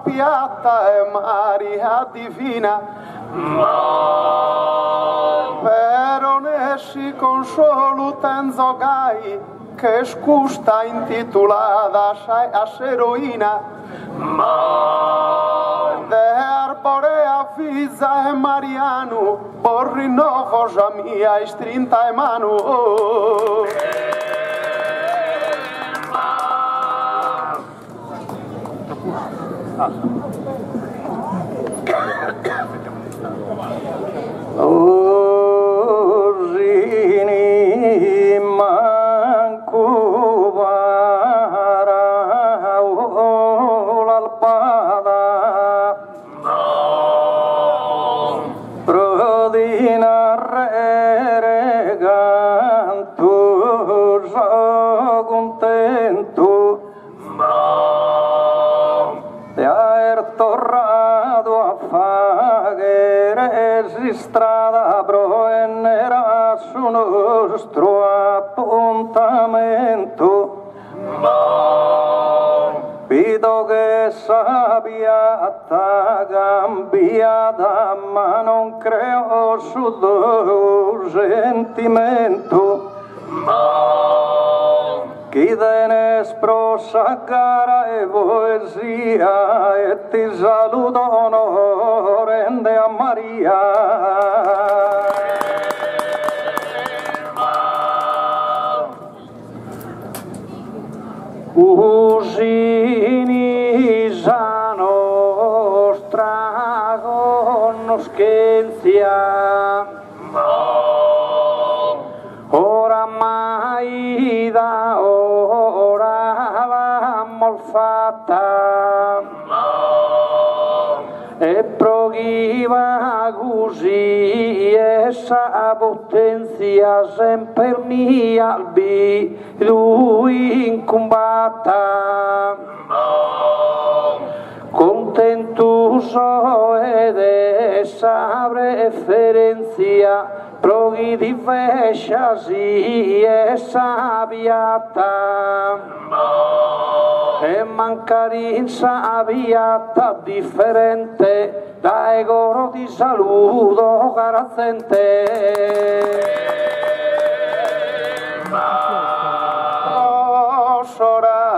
Piatta e Maria divina, però ne si consolo tenzo gai che scusta intitolata a Seroina, de arbore avvisa e Mariano, por rinnovo già mia e strinta e mano. Orini manco vara l'alpada prodina reganto so contento di aver tornato a fare strada provenera su nostro appuntamento. Vedo che sapiata cambiata, ma non creo su tuo sentimento. Chi te ne sprossa cara e poesia e ti saluto rende a Maria. Usini sa nostra conoscenza oramai da ora l'amor fatta e proviva così essa potenzia sempre mia albi lui incumbatta contentuso ed essa preferenzia proghi di vescia sì essa viata e mancarinza viata differente dai coro di saluto carazente.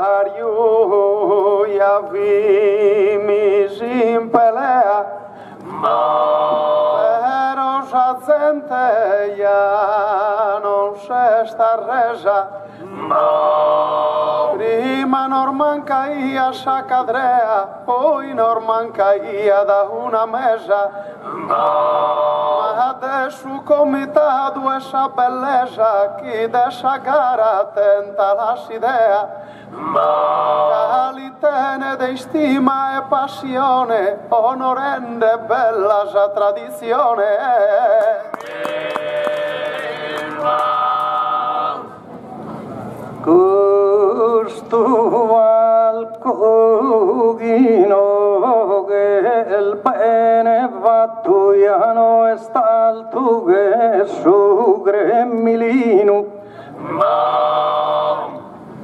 Orario ja mi sin pelea però sa gente ja non se sta resa prima non caia sa cadrea poi non caia da una mesa ma adesso comitato essa bellezza chi dessa gara tenta la idea calitene di stima e passione onorende bella sa tradizione giusto al cogino che il bene fatto iano è stato che su gremilino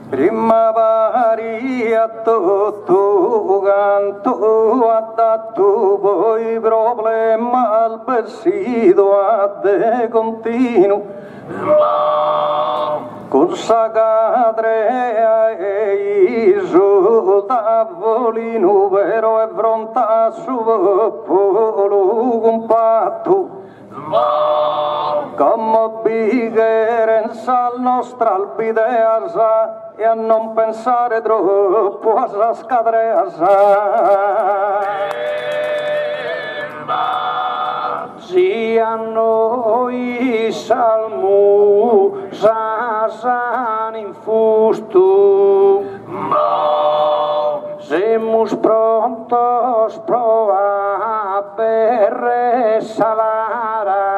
prima pari a tutto canto ha dato poi problema al vestito a de continuo con sa cadre e su tavolino però è fronta su popolo compatto come bighere al nostro albideasa e a non pensare troppo a sa scadreasa sia noi salmu sasan infusto semus prontos prova per salara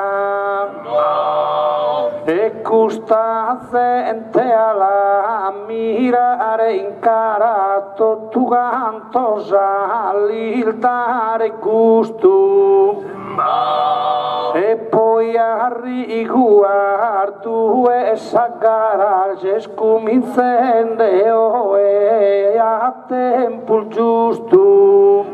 e custa gente alla mirare incarato tu canto saliltare gusto e poi a riguardo essa garage scominzende e a tempo giusto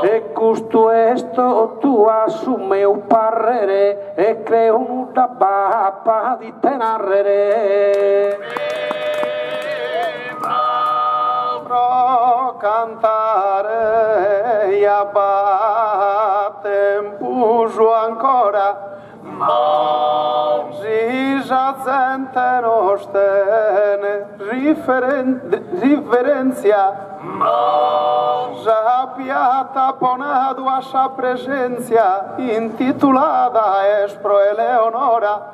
e questo esto tu assume un parere e creo una bappa di tenarrere cantare e a tempo ancora si gente non stene riferenzia Sapia taponado a sa presencia intitulada Espro Eleonora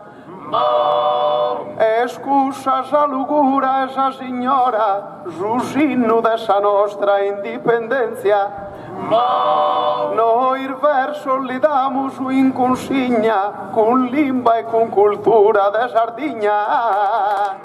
Escusa sa lugura esa signora Rusino dessa nostra indipendencia Noi il verso li damos in consigna Con limba e con cultura de Sardigna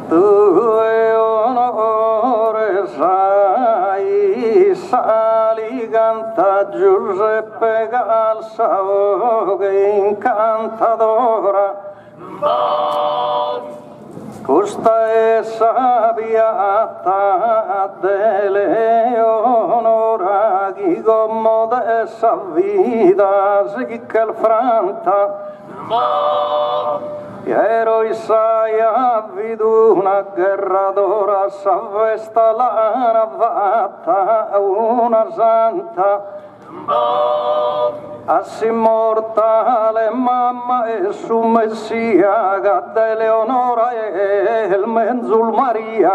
Tu e onore sai sali canta Giuseppe Calzao che incantadora questa è sapiata de Leonora chi comodessa vita si calfranta Ero Isaia vidu una guerra d'ora s'avvesta la navata una santa assi mortale mamma e su Messia gadda Eleonora e il menzul Maria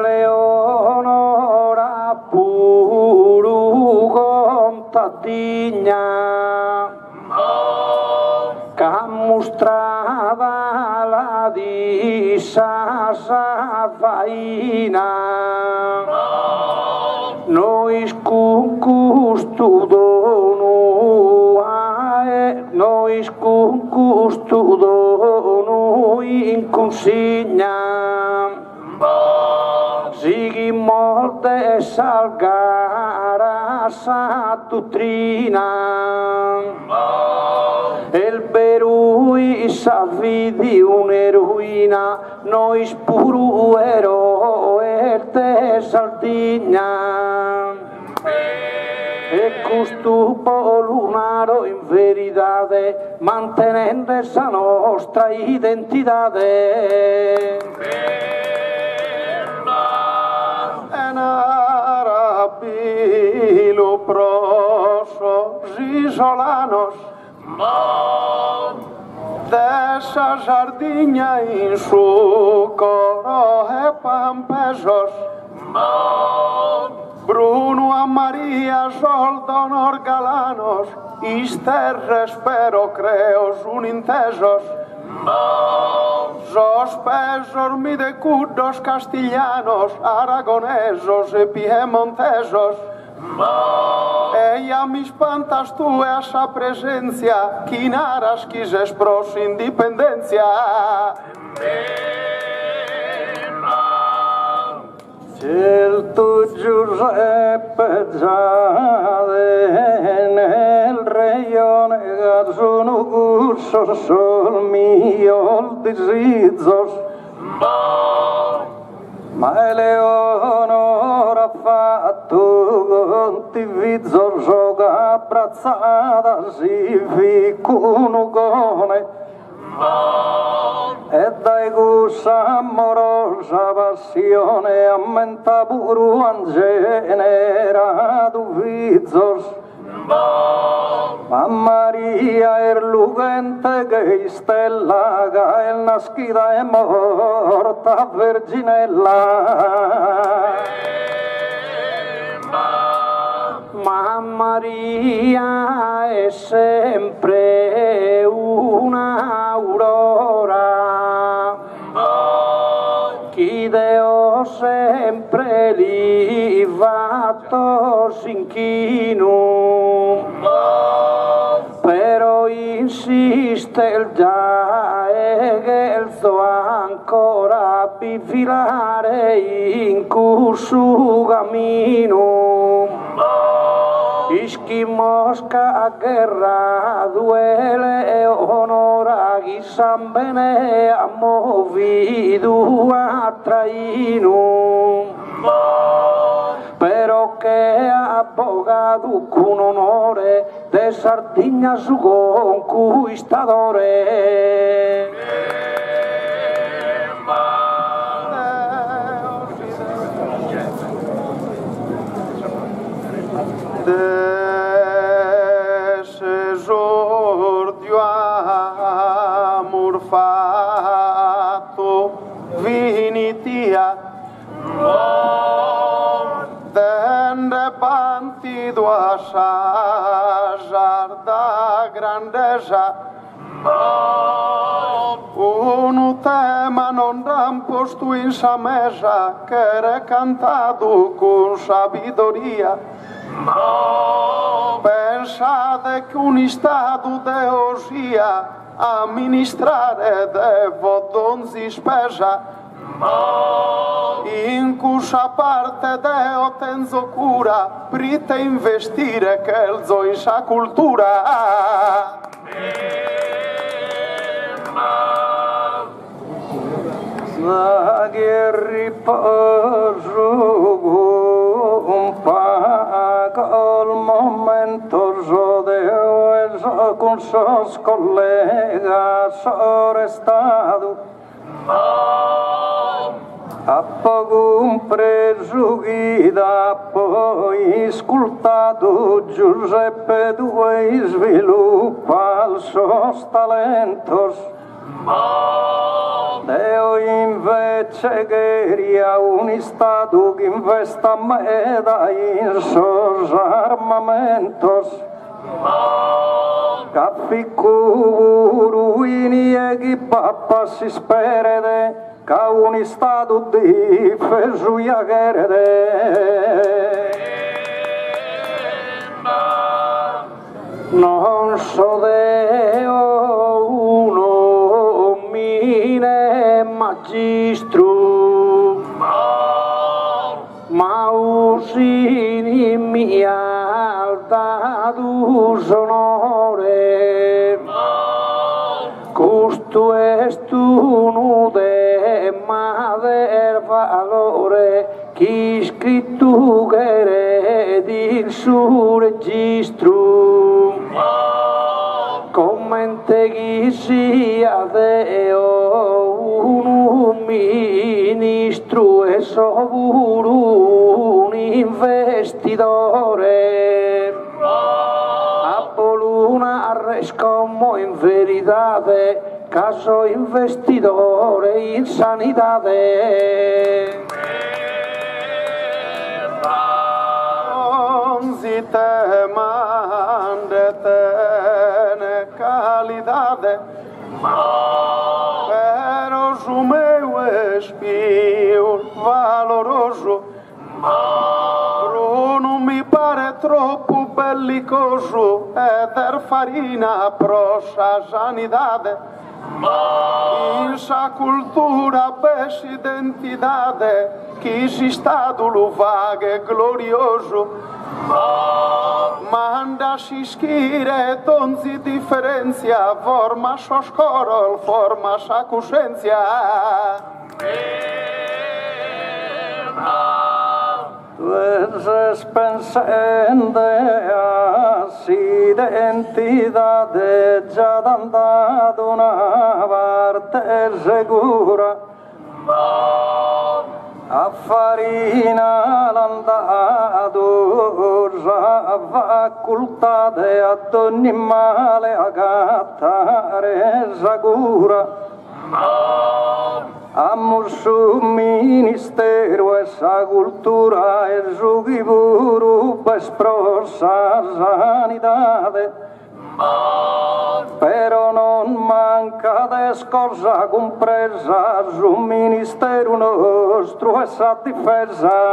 Eleonora puru contadina che mostrava la di sa faina noi custo dono noi custo dono in consigna Sigi molte salgara sa dottrina El berui sa vidi un'eroina noi spuru eroe te Sardigna e questo lunaro in verità mantenendo esa nostra identità Arabilo proso isolanos dessa Sardigna in su coro e pampesos Bruno a Maria sol donor galanos isterres pero creos unintesos Sospesos mi de curdos castillanos, aragonesos e piemontesos, ella mi espantas tu e așa prezenția, chinara schijeș proși independenția. El tu Giuseppe Giade nel reione sono gusto sol mio disizos ma Eleonora fatto contivizzo gioca abbracciata si ficunugone e dai gusta amorosa passione aumenta puru angenera tu vizzos ma Maria er lugente che stella che il nascita è morta verginella ma Maria è sempre un'aurora chi Deo sempre li fatto s'inchino però insiste il già e che il so ancora bifilare in curso cammino Ischi mosca guerra duele e onora chi san bene ha movido a traino però che ha abbogato con onore de Sardegna su conquistadore de sejor dio amor fatto vinitia dende pantido a jarda grandeza un tema non ramposto in sa mesa che era cantato con sabidoria pensate che un stato de osia amministrare devo donzi spesa in cusa parte deo tenzo cura prite investire che il zo in sa cultura la che riposo un pago il momento rodeo e con sos collegas sono restato a poco un preso guida poi ascoltato Giuseppe due sviluppa i suoi talentos Deo invece quería un Stato che investa meda in sus armamentos Cafficuru e chi pappa si sperde che un Stato difeso ya gerde non so Deo uno mine magistro ma usini mi ha dato sonore questo è uno de mader valore chi scritto che il suo registro commente chi sia Deo un ministro e sovuro un investitore a Poluna arrescomo in verità caso investitore in sanità si te mandete ne calidade pero su meu espio valoroso non mi pare troppo bellicoso e der farina pro sa sanidade. In sa cultura pes identidade que si stato lo vague glorioso. Manda si schire tonzi differenzia forma so scorol forma sa coscienza. Veces pensende así de entidades ya han dado una parte segura. A farina l'han dato già facoltate ad ogni male a gattare sicura. Amo su ministero e sa cultura e su chiburu per prosa sanidade. Però non manca de cosa compresa su ministero nostro e sa difesa.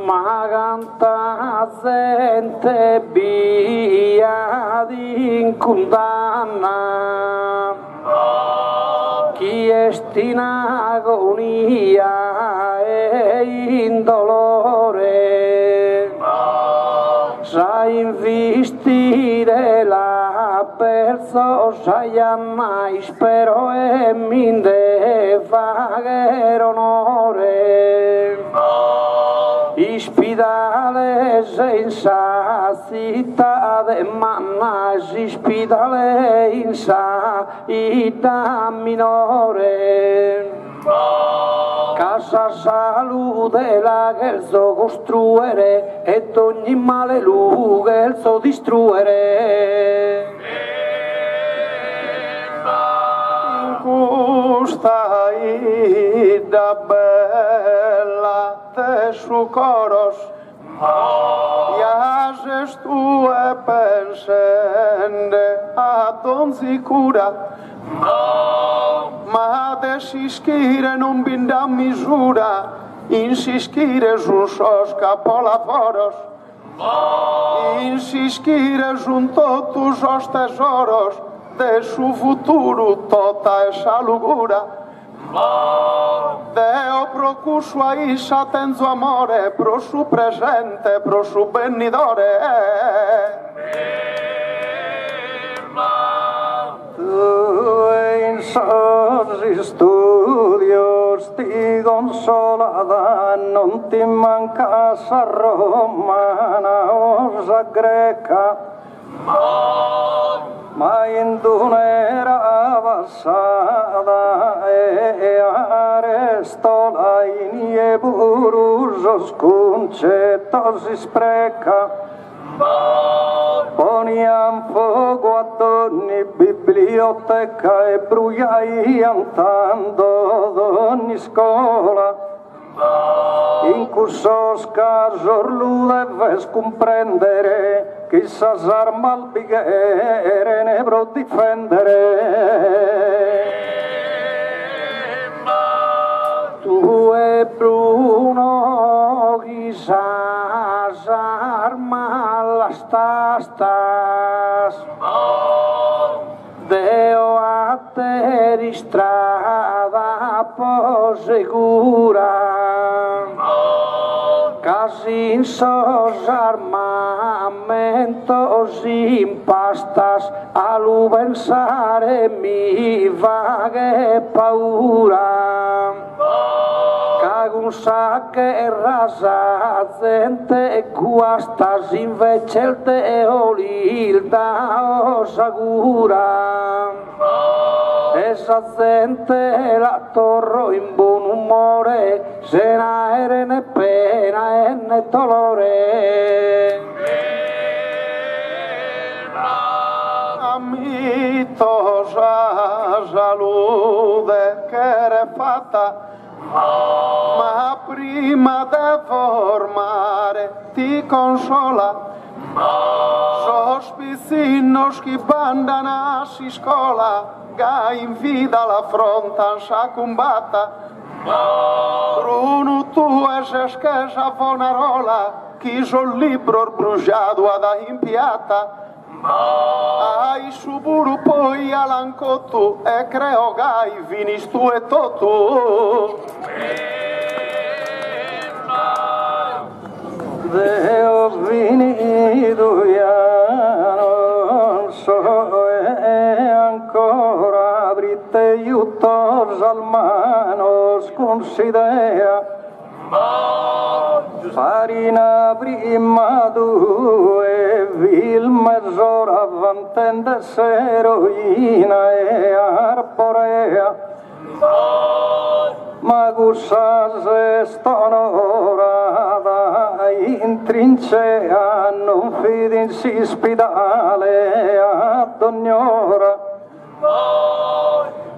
Ma canta gente via di condanna, chi è in agonia e in dolore, sa investire la perso, sai mai spero e mi fare onore. Ispidale senza città de manna, ispidale in città minore. Casa salute la che il so costruire e ogni male lu che il so distruere. In questa ida bella te su coros, iases tu e pensende a donzi cura, ma de sischire non binda misura, insischire su sos capolaforos, insischire junto tu sos tesoros, de su futuro tota esa lugura. Deo pro cu sua isha tenzo amore, pro su presente, pro su benidore. Tu in sorsi studios ti consolada, non ti manca sa romana o sa greca, ma in un'era passata e arestola in ie buruso sconcetto si spreca. Poniam fuoco ad ogni biblioteca e bruciaiam tanto ad ogni scuola. In questo caso lu deves comprendere che sa arma al bicchiere ne pro difendere. Tu e Bruno chissà arma alla stastas. Deo a te di strada po' sicura, casi in sos armamentos impastas, a lu pensare mi va che paura. Cagun sa che rasa gente e guastas invece il teolilda o sagura. Esa gente la torro in buon umore, se na ere ne pena e ne dolore. Amitosa salute che era fatta, ma prima di formare ti consola. Sospicinos che bandano a si scuola, che in vita la fronte sa combatta. Bruno tu e achas que já vou na rola, que o libro bruciado a da impiata? Ai, suburu poi alancotu, e creo gai vinis tu e totu. Deo venido ya non so e ancora abrite iutos al manos considera farina prima due vil mezz'ora vantende seroina e arborea ma gussase stonorata in trincea non fidi si spidale ad ogni ora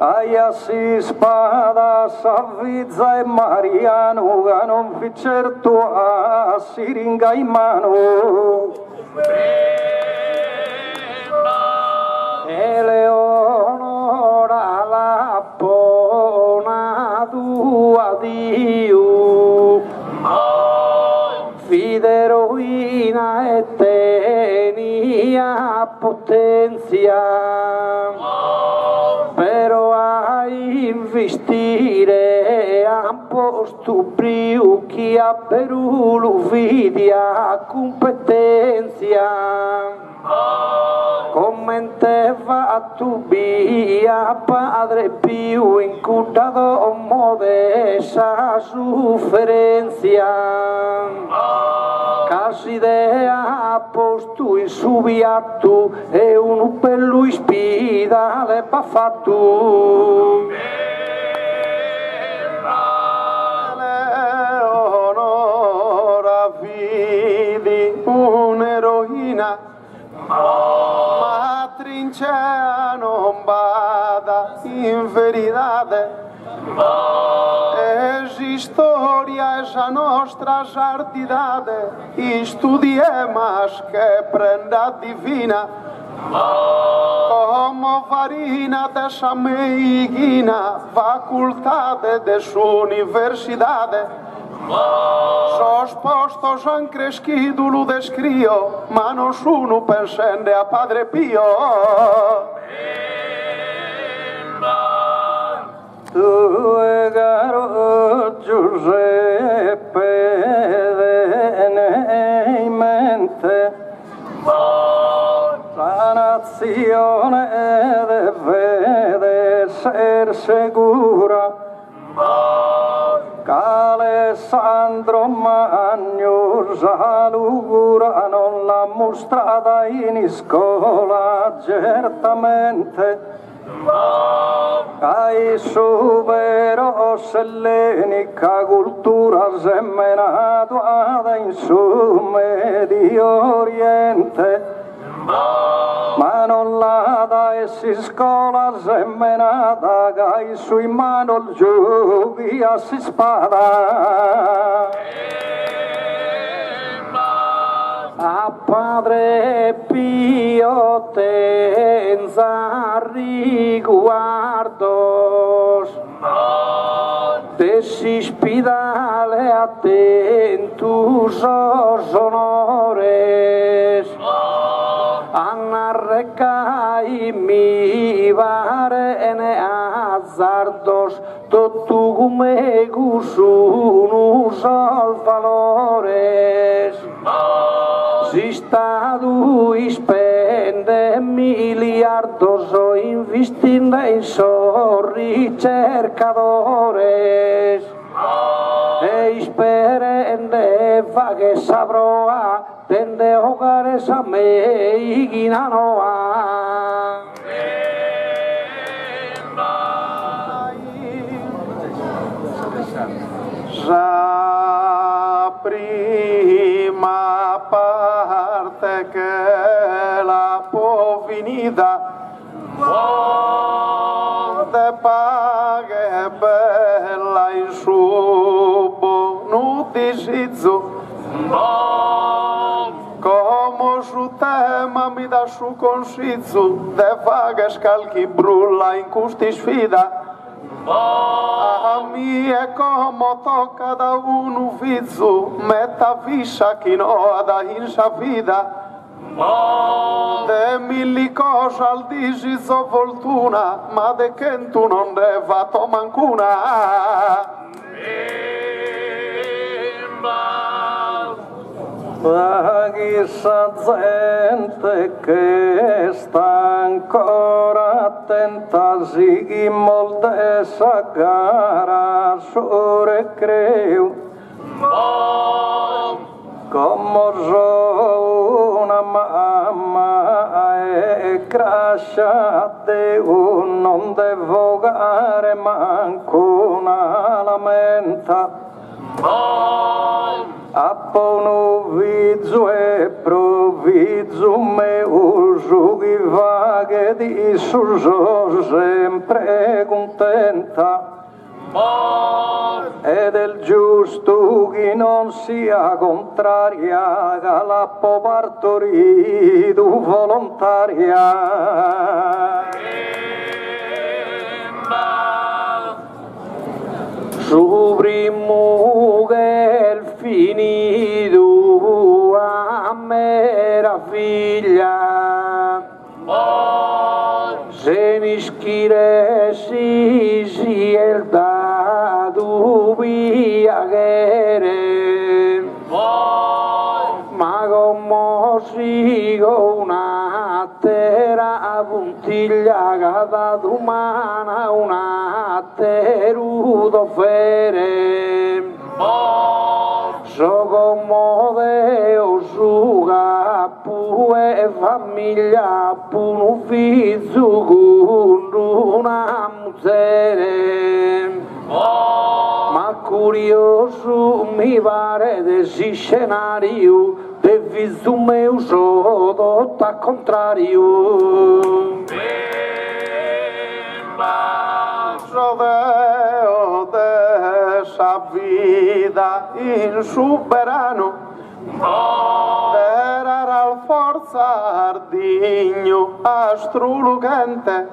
aia si spada s'avvizza e Mariano che non fi certo a siringa in mano Eleonora la pona tua Dio fideroina e tenia potenzia però a investire a posto più chi ha per l'uvidia competenza commenteva tu via padre più incutato modesta sofferenza Casidea posto in subiatto e un bello ispida le baffatto Leonora vidi un'eroina ma trincea non bada in verità Storia esa nostra santidade Studiemas che prenda divina Como farina dessa meiguina Facultade de sua universidade Sos postos han crescido lo descrio Ma non sono pensende a Padre Pio Tu caro Giuseppe nei mente la nazione deve essere sicura che Alessandro Magno Salura non l'ha mostrata in scuola certamente ai supero sellenica cultura semenato in su Medio Oriente ma non la da essi scuola semenata che sui mano giochi a si spada a Padre Pio tenza riguardos dessi spidale attentus os honores Anna recai mi varene azzardos totu come gusunus al valores si stadu spende miliardos o investindo in ricercadores e sperende fa che saprò tende hogares a me iginanoa la prima parte che la povinida te paghe bella in subo nu disizzo come su tema mi dà su consiglio te paghe scalchi brulla in custi sfida A mi è come tocca da un ufficio, metta fiscia chi no da inscia vida. De milli cose al disi so fortuna, ma de che tu non ne fatto mancuna. Ma chissà gente che sta ancora attenta, sì chi molte sa gara su recreo. Come so una mamma e crasciate non devo gare manco una lamenta. Appono vizzo e provvizzo me uso chi va che di suso sempre contenta. E del giusto chi non sia contraria che la può partorire volontaria. Su primo che il finito a mera figlia se ne schire si è dato via che ma come si con una terra puntiglia che ha dato umana una teruto fere so come o su capo e famiglia un ufficio con una muzzere ma curioso mi pare desi scenario de viso meu sodo ta contrario Rodeo de esa vida insuperano era al forza ardigno astrolugente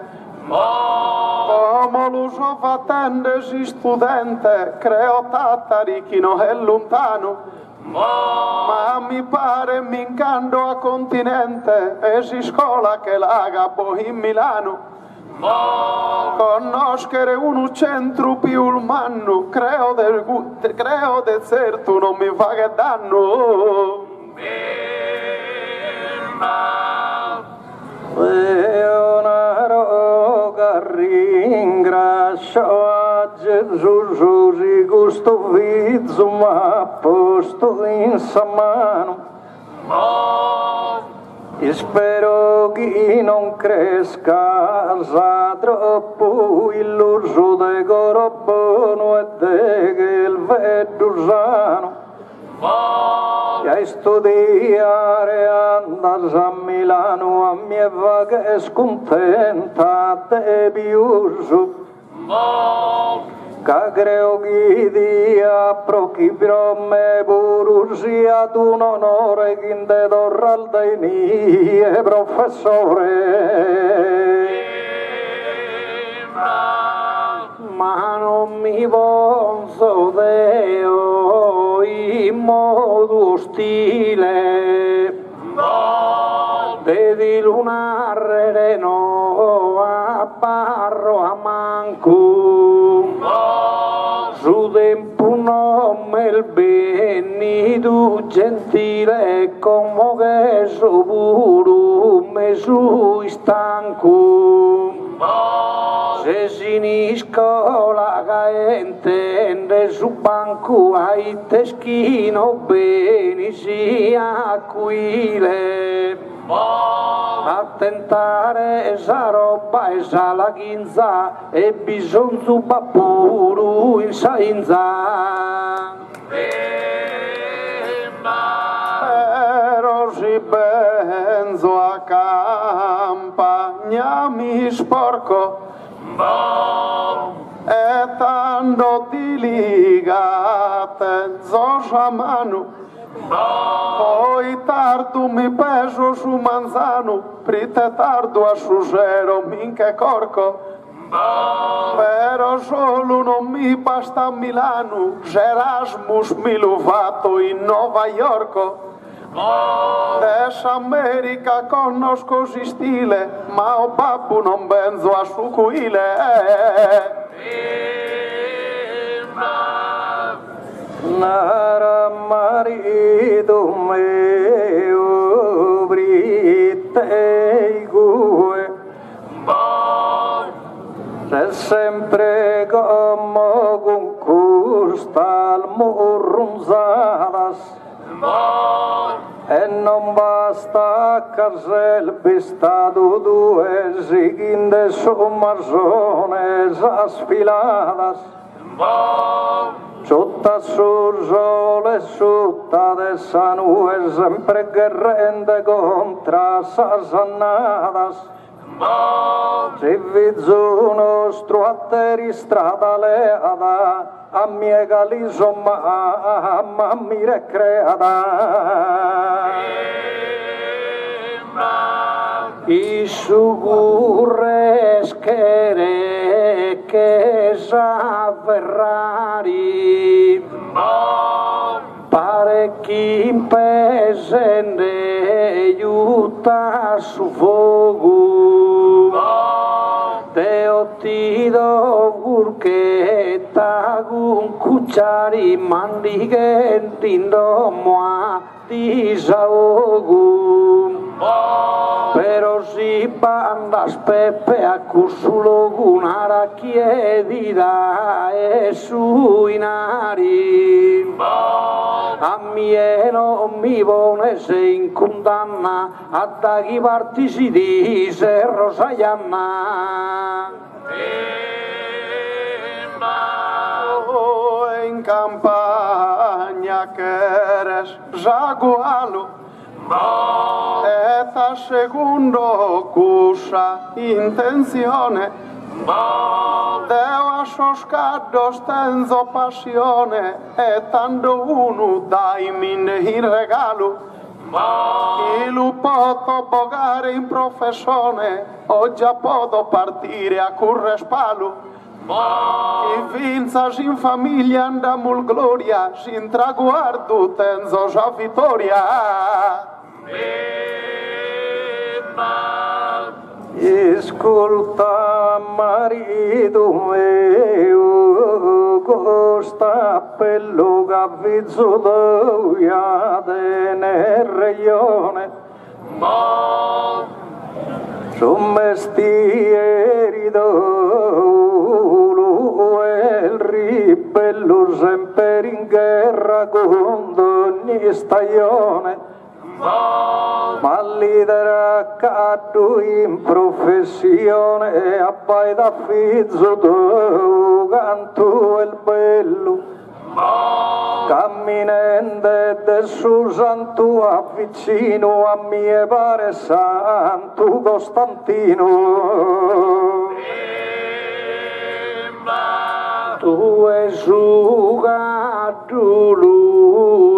come l'uso fattende si studente creo tattari chi non è lontano ma mi pare mi incando a continente e si scola che l'aga poi in Milano conoscere un centro più umano creo del certo non mi fa che danno e una roga ringrazio a Gesù si questo vizzo ma posto in sa mano e spero che non cresca sa troppo illuso de corobbono e de che il vedusano e a studiare andas a Milano a mia va che scontenta te biuso che creo che dia prochibro me burusia d'un onore che in te dorral dei miei professore ma non mi vonzo deo in modo stile vedi lunare no a barro a manco su tempo nome il beni tu gentile come che so puro me su stanco se sinisco la gente su banco ai teschino beni sia aquile a tentare esa roba esa la ghinza e bisogno puro in sainza ero si benzo a campagna mi sporco e tanto di ligate zoscia mano poi tardu mi peso su manzano prite tardu a susero minche corco Però solo non mi basta Milano, Erasmus mi l'ho fatto in Nuova York. America conosco si stile, ma o babbo non benzo a su cuile. Nara marito mio brite gue se sempre como con custal morronzadas e non basta casel pistado due seguinde sommarzones asfiladas sotto sul sole sotto de sanue sempre che rende contra sasannadas se vizzo nostro a te strada leada a mie galiso ma mi recreada i sugures che sa Ferrari parecchi pesende aiuta su fuoco te ho tido burchetta con cucciari mandi che tindo mua disahogo però si bandas pepe a cursulo gunara chiedida e su inari a mieno mi vone se in condanna a daghi partisi di Serro Saianna in campagna che eres zagualo eta secondo cusa intenzione deo a soscaddo stenzo passione e tanto uno dai mine in regalo chi lo posso bogare in professione o già posso partire a curre spalo chi vinza in famiglia andamul gloria sin traguardo tenzo già vittoria ascolta marito mio costa pello gavizzo d'oiade nel reione son mestieri d'oro e il ribello sempre in guerra con ogni stagione ma lidera caddu in professione appai da fizzo tu canto il bello camminende del suo santo avvicino a mie pare santo Costantino tu e sugaddu lui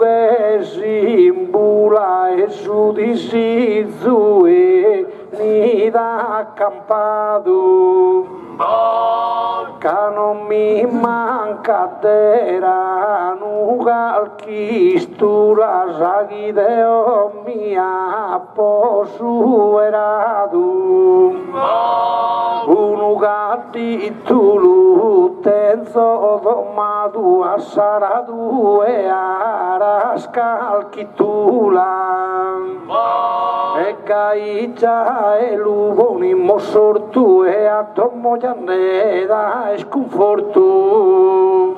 che simbula e su di sizzu e nida accampato che non mi manca dera nuga al chistura saghideo mia posu eradu unu gatti tulu tenzo domadu asaradu e arascal kitula e caicia e luboni mosortu e atomo da sconforto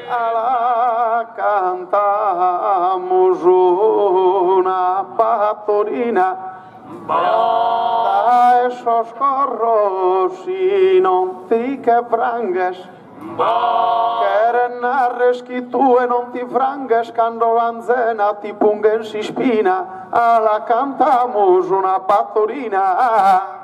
alla cantamos una pastorina da esos corros y non ti che frangues che narres chi tu e non ti frangues quando l'anzena ti pungen si spina alla cantamos una pastorina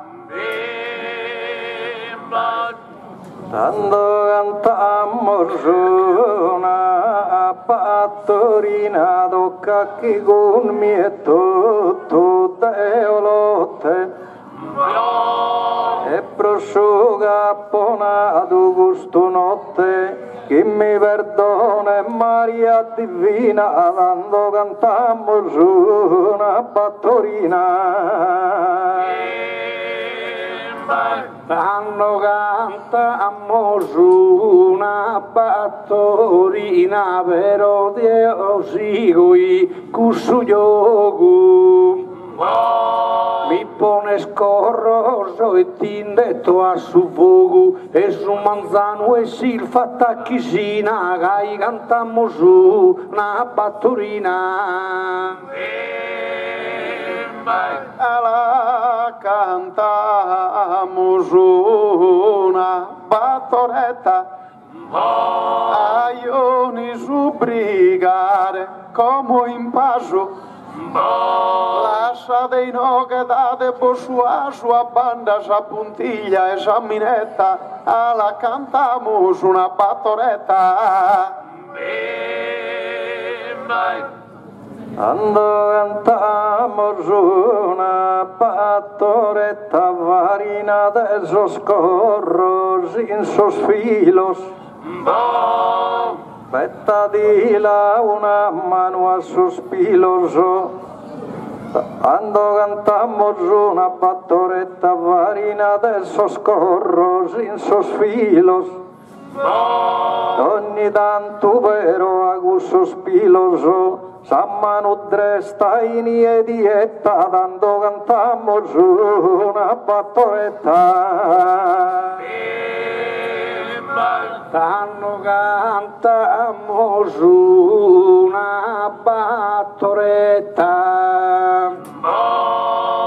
Quando cantamos una pastorina tocca chi con mie tutto de olotte e prosciuga apponato gusto notte, che mi perdona Maria Divina, quando cantammo su una battorina. Quando cantammo su una battorina, però Dio sigui cussu gioco. Mi pone scorroso e tindetto a su fuoco e su manzano e silfa tacchisina, che cantammo su una battorina. La cantammo su una battoretta, aioni su brigare come in passo. Lascia dei no che date bossua sua banda sa puntiglia e sa minetta, la cantammo su una battoretta. Quando cantammo su una battoretta, farina de soscorros in sos filos, mettadila una mano a sus pilos. Quando cantammo su una battoretta, farina de soscorros in sos filos, ogni tanto però a gustos pilos s'ammano dresta in e dietta, quando cantammo su una battoretta. Quando cantammo su una battoretta,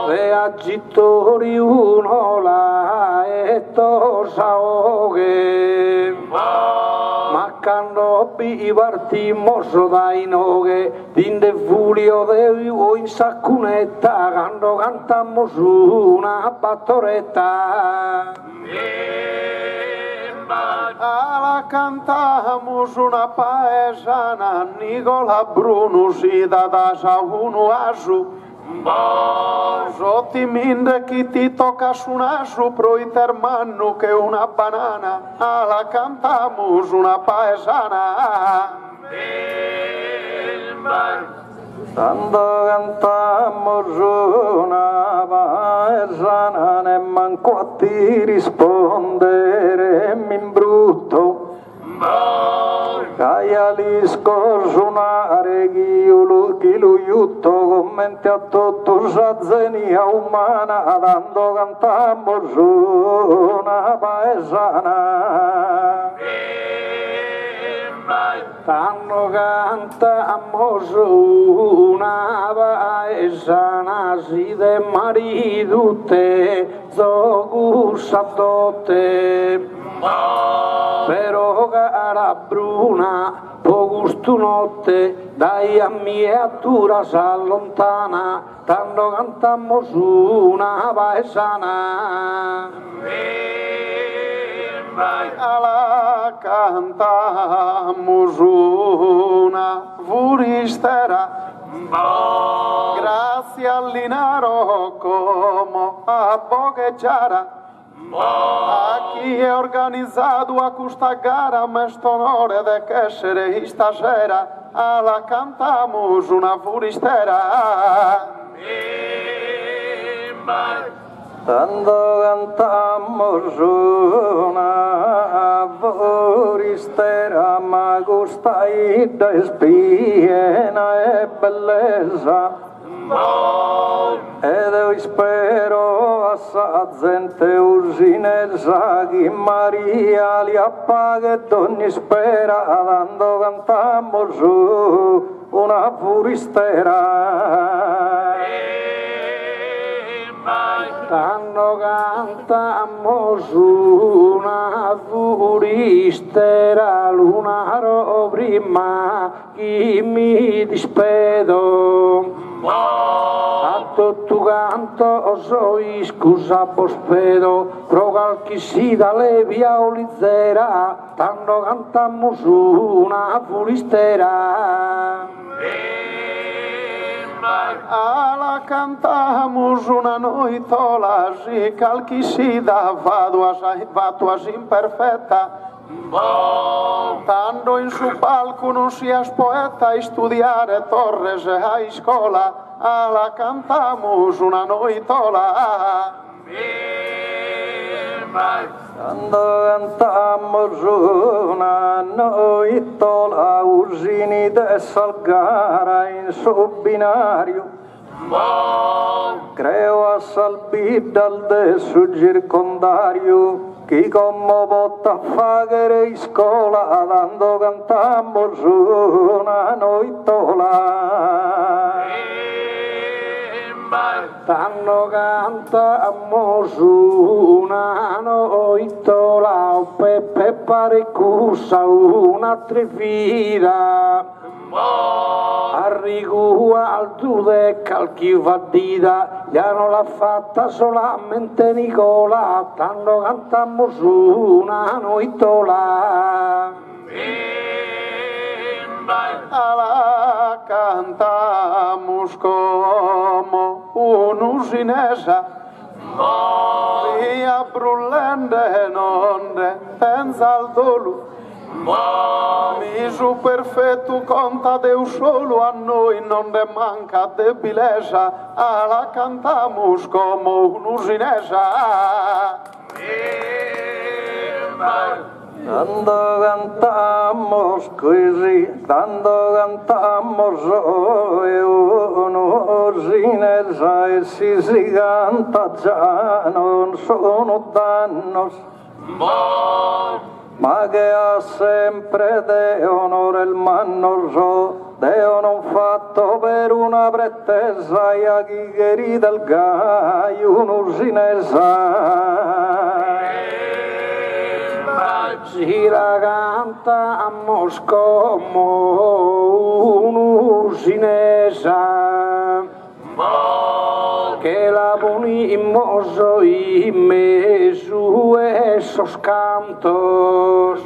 e agittori uno la e tosa oghe, ma quando partimmo dai noghe, dinde fulio de o in saccunetta, quando cantammo su una battoretta. La cantammo su una paesana, Nicola Bruno si da sa uno asu. Sotti minde chi ti tocca su naso, pro itermanno che una banana, la cantammo su una paesana. Quando cantammo su una paesana, ne manco a ti rispondere, mi imbrutto. Caialisco suonare chi lo aiuto, commenti a tutto sa zenia umana, quando cantammo su una paesana. Quando cantammo su una paesana, si de marito te zogu sadote, però cara bruna po gusto notte, dai a miniatura s'allontana, quando cantammo su una paesana. La cantammo su una furistera, grazie all'inaro come a bogheggiara. A chi è organizzato a questa gara, mesto onore di essere stasera, la cantammo su una furistera. Quando cantammo su una furistera, ma questa ida è piena e bellezza, ed io spero a sa gente usinesa che Maria li appaga ed ogni spera, quando cantammo su una furistera. Quando cantammo su una furistera, lunaro prima chi mi dispedo, a tutto canto soi scusa pospedo, pro qualche si dalle via olizzera, quando cantammo su una furistera. Ala cantamos una noitola și calchisida vatuas imperfecta. Tando in su palco non sias poeta e studiare torres a escola. Ala cantamos una noitola. Quando cantamos una noitola, usini de Salgara in su binario, creo a salbidal de su circondario, chi como botta fagere in scola, quando cantamos una noitola. Quando cantamos una noitola, Pepe Paricusa una atrevida, arrigua al tu de calchi vadida, ya no l'ha fatta solamente Nicola, quando cantamos una noitola. La cantamos como un'usinesa, via brullende nonde pensa al dolo, misu perfetto conta Deu solo, a noi non ne manca debilesa, la cantamos como un'usinesa. Quando cantamos così, quando cantamos un'usinesa e si canta già non sono dannos, ma che ha sempre Deo il mannoso, Deo non fatto per una pretesa e a chi querida il gaio un'usinesa. Si la cantamos como un'usinesa, que la ponimos oíme su esos cantos,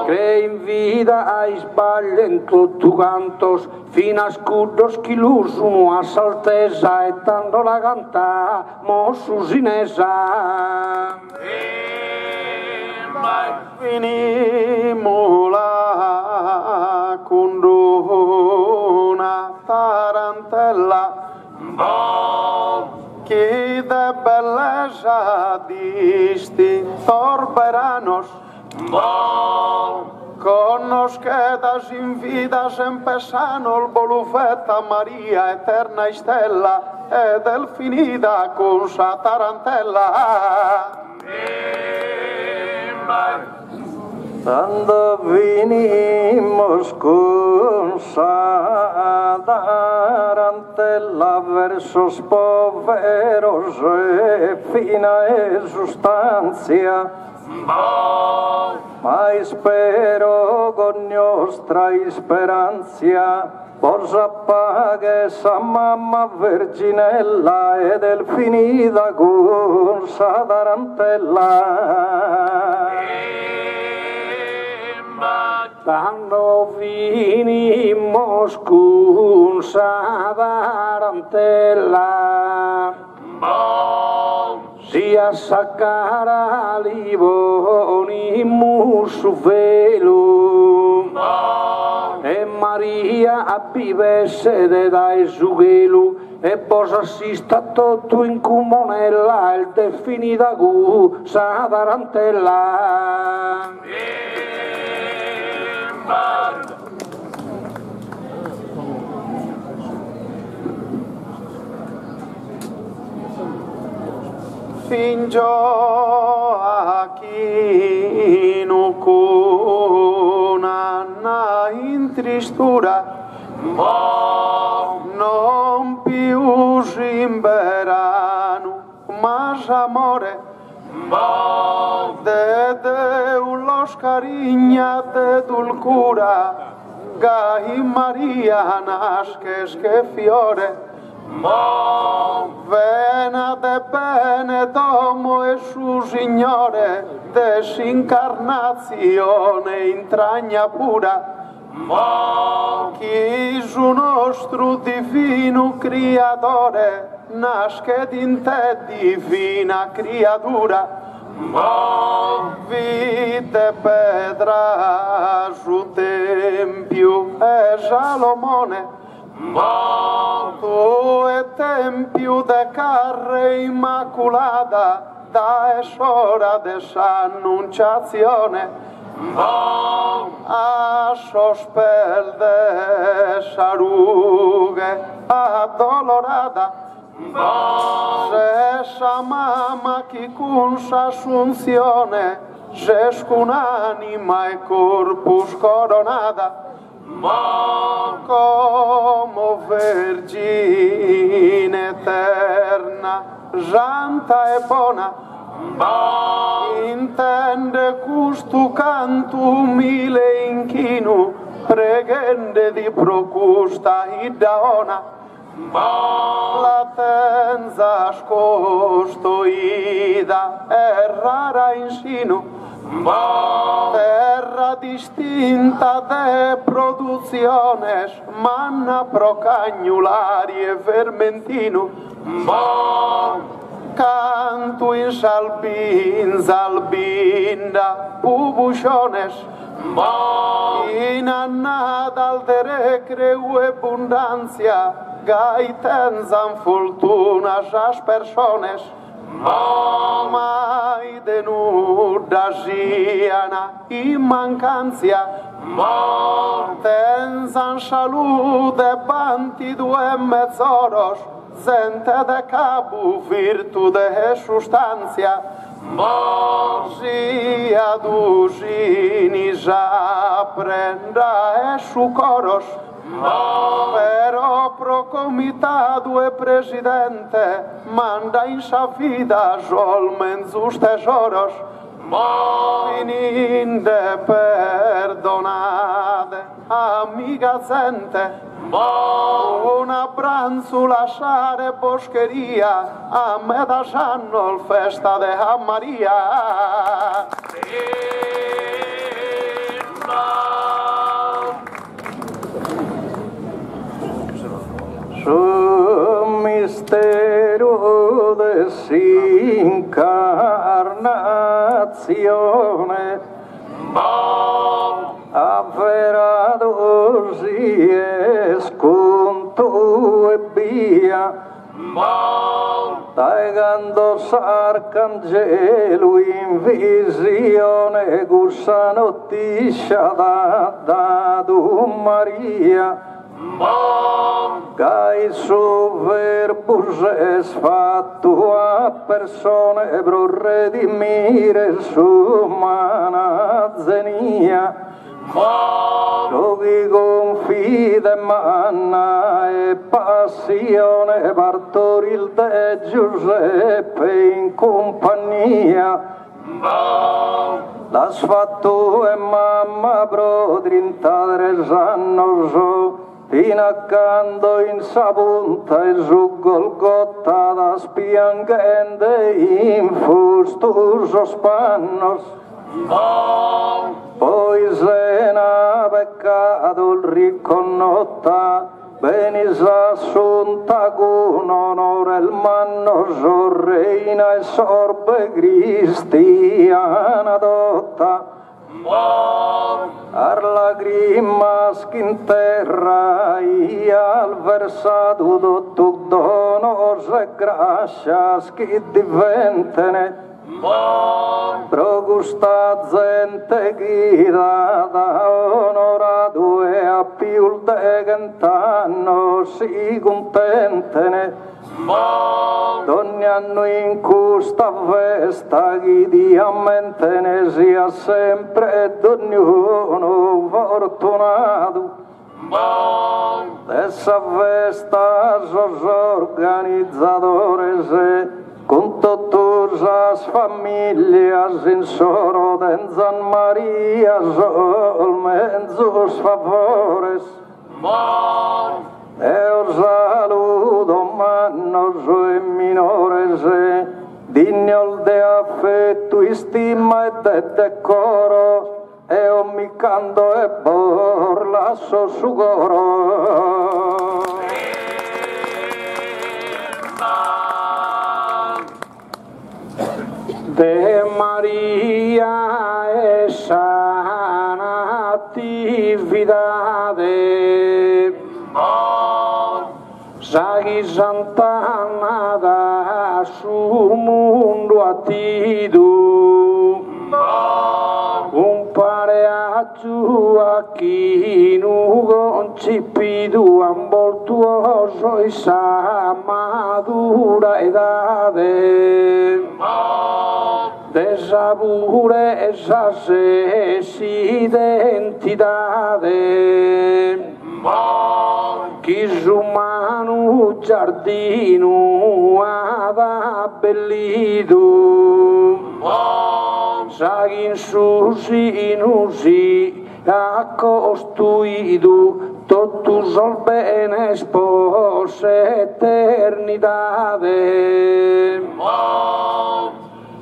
que en vida a isballen tu cantos, finas curdos que luz uno a saltesa, e tanto la cantamos usinesa. Finimo la condona tarantella, che de bellezza disti torberanos, conoscedas in vidas empezano il bolufetta Maria eterna stella e delfinida con sa tarantella. Quando venimos con sa tarantella versos poveros e fina e sustancia, ma spero con nostra speranza vos appague sa mamma verginella e delfinida con sa tarantella. Quando vinimos con sa tarantella, si a sacara libonimus su velo, e Maria appivesse de dai su velo, e pos assista tutto in comunella, il definita gu sa tarantella. Fingiò a chi non conanna in tristura, non più rimberano, ma amore, de Deu los carigna de dulcura, gai Maria nasces che fiore, vena de bene domo e su Signore, desincarnazione intragna pura, Chisu nostru divino Creatore nasce in te divina creatura. Vite Petra su Tempio e Salomone, tu e Tempio de carre immaculata, da esora de s'annunciazione, a sospel de sarughe addolorata, se sa mamma chi con s'assunzione, se un'anima e corpus coronata, come Vergine eterna, santa e buona, intende questo canto umile inchino, pregende di procusta iddaona, la tenza scostoida e rara insino, terra distinta de producciones, manna procagnulari e vermentino, canto in albinda, pubuciones, in annada al recreu e abundancia, gaitenzan fortunas as persones, mai de nuda giana in mancanzia, tenzan salude banti due mezzoros, sente de cabu virtude e sustanzia, sia dusini già prenda e su coros, però pro comitado e presidente manda in sa vida solmen sus tesoros, fininde perdonade amiga gente, un abbraccio lasciare boscheria a me da sanno il festa de Maria. Su mistero de incarnazione avverato si esconto e via, taegando s'arcangelo in visione questa notizia da Maria, che il suo verbo è fatto a persone per redimire su umana zenia, chi confida manna e passione partoril de Giuseppe in compagnia, l'ha fatto e mamma prodrinta 3 anni so, fino accanto in sa punta e su Golgotta da spiangente in fustoso spannos, poi se n'ha peccato il riconnotta, venis assunta con onore il manno sorreina e sorbe cristiana dotta, ar lagrimas in terra e al versato tutto donos e gracias che diventene, progusta gente guidata onorato e a più de gent'anno si contentene, ogni anno in questa festa chi diamentene sia sempre ed ognuno fortunato. Essa festa s'organizzatore con tutte le famiglie in soro de San Maria solmen sus favores. Eu saludo manos e minores, digno de affetto, stima e de decoro, eu mi canto e por la basso su coro. De Maria esa natividade, Sagi Santana da su mundo atido, un pareaggio aqui no concipido, amboltuoso e sa madura idade, dessa purezza si identidade, chi su mano giardino ad abbellito, sa in susi in usi ha costruito tutto il bene sposa eternidade,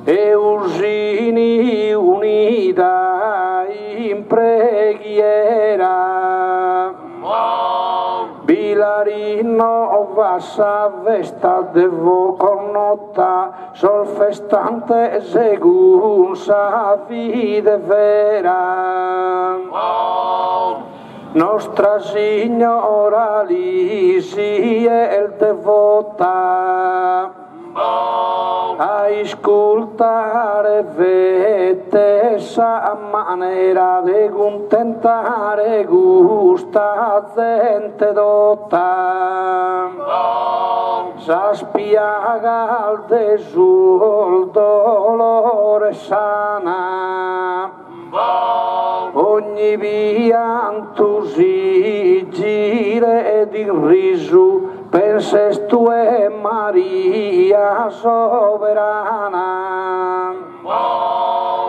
e usini unita in preghiera, Bilarino vassa vesta devo connota, sol festante segun sa vide vera. Nostra Signora lì si è il devota, a ascoltare vete sa maniera di contentare gusta gente dotta, sa spiaga al desul dolore sana, ogni pianto si gira ed il riso penses tu è Maria soverana,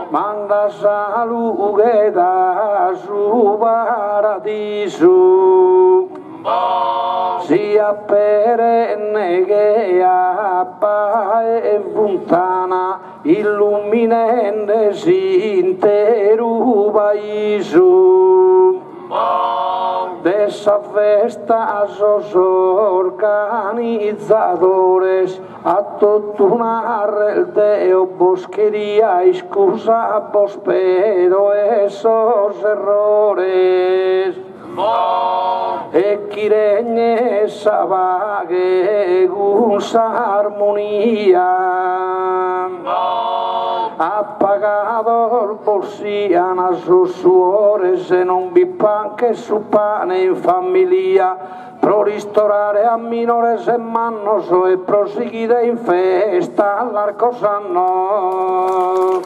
manda salute da su paradiso, sia perenne che appa e lontana, illuminende intero paese. Dessa festa sos organizadores a tutto el deo boscheria excusa vos pedo esos errores, e chiregne sabaghe gunsa armonía, appagato il bolsiano a sus suores e non vi pan che su pane in famiglia, pro ristorare a minores e mannoso e proseguire in festa all'arco sanno.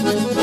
Thank you.